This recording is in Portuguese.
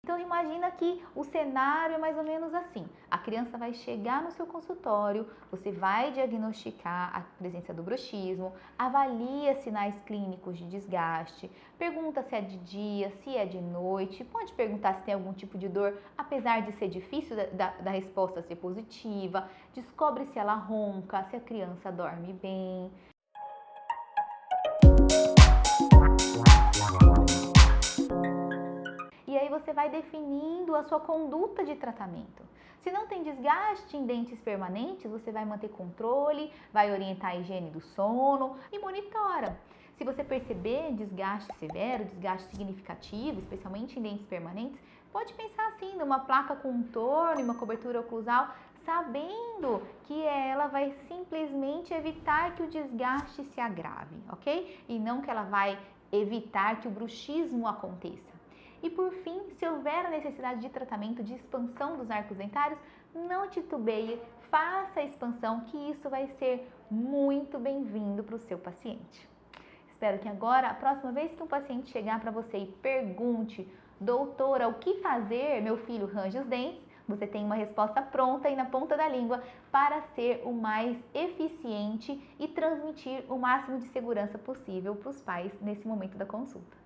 Então imagina que o cenário é mais ou menos assim. A criança vai chegar no seu consultório, você vai diagnosticar a presença do bruxismo, avalia sinais clínicos de desgaste, pergunta se é de dia, se é de noite, pode perguntar se tem algum tipo de dor, apesar de ser difícil da resposta ser positiva, descobre se ela ronca, se a criança dorme bem. E aí você vai definindo a sua conduta de tratamento. Se não tem desgaste em dentes permanentes, você vai manter controle, vai orientar a higiene do sono e monitora. Se você perceber desgaste severo, desgaste significativo, especialmente em dentes permanentes, pode pensar assim, numa placa com um torno e uma cobertura oclusal, sabendo que ela vai simplesmente evitar que o desgaste se agrave, ok? E não que ela vai evitar que o bruxismo aconteça. E por fim, se houver a necessidade de tratamento de expansão dos arcos dentários, não titubeie, faça a expansão, que isso vai ser muito bem-vindo para o seu paciente. Espero que agora, a próxima vez que um paciente chegar para você e pergunte: doutora, o que fazer? Meu filho range os dentes. Você tem uma resposta pronta e na ponta da língua para ser o mais eficiente e transmitir o máximo de segurança possível para os pais nesse momento da consulta.